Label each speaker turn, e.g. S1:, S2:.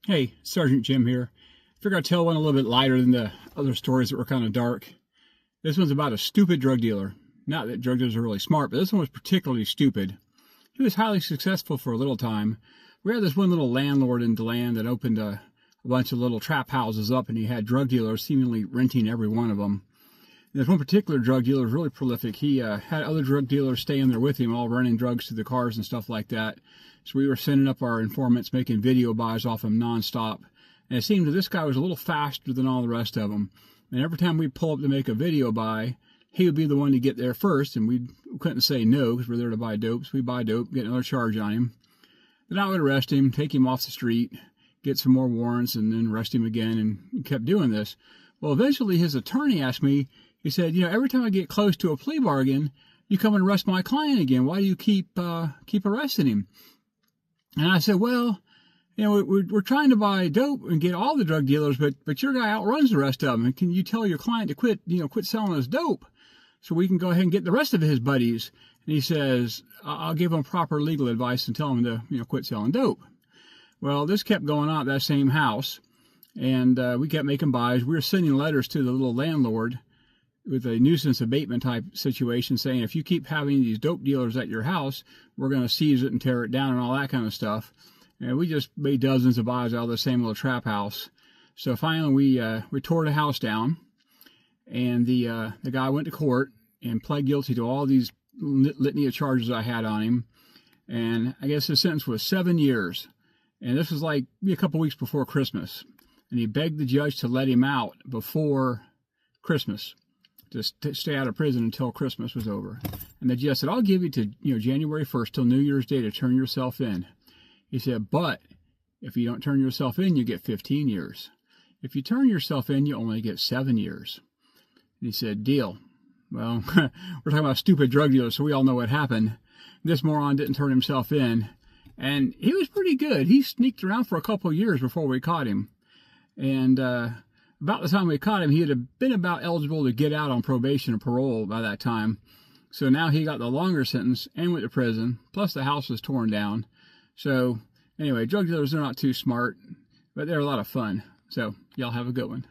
S1: Hey, Sergeant Jim here. Figure I'd tell one a little bit lighter than the other stories that were kind of dark. This one's about a stupid drug dealer. Not that drug dealers are really smart, but this one was particularly stupid. He was highly successful for a little time. We had this one little landlord in DeLand that opened a bunch of little trap houses up, and he had drug dealers seemingly renting every one of them. And this one particular drug dealer was really prolific. He had other drug dealers staying there with him, all running drugs to the cars and stuff like that. So we were sending up our informants, making video buys off him nonstop. And it seemed that this guy was a little faster than all the rest of them. And every time we'd pull up to make a video buy, he would be the one to get there first, and we couldn't say no because we're there to buy dope. So we buy dope, get another charge on him. Then I would arrest him, take him off the street, get some more warrants, and then arrest him again, and kept doing this. Well, eventually his attorney asked me, he said, every time I get close to a plea bargain, you come and arrest my client again. Why do you keep arresting him? And I said, well, we're trying to buy dope and get all the drug dealers, but your guy outruns the rest of them. And can you tell your client to quit selling us dope so we can go ahead and get the rest of his buddies? And he says, I'll give him proper legal advice and tell him to, quit selling dope. Well, this kept going on at that same house, and we kept making buys. We were sending letters to the little landlord with a nuisance abatement type situation saying, if you keep having these dope dealers at your house, we're going to seize it and tear it down and all that kind of stuff. And we just made dozens of buys out of the same little trap house. So finally we tore the house down, and the guy went to court and pled guilty to all these litany of charges I had on him. And I guess his sentence was 7 years. And this was like a couple weeks before Christmas. And he begged the judge to let him out before Christmas, to stay out of prison until Christmas was over. And the judge said, I'll give you to January 1st till New Year's Day to turn yourself in. He said, but if you don't turn yourself in, you get 15 years. If you turn yourself in, you only get 7 years. And he said, deal. Well, we're talking about stupid drug dealers, so we all know what happened. This moron didn't turn himself in, and he was pretty good. He sneaked around for a couple of years before we caught him. And about the time we caught him, he had been about eligible to get out on probation or parole by that time. So now he got the longer sentence and went to prison, plus the house was torn down. So anyway, drug dealers are not too smart, but they're a lot of fun. So y'all have a good one.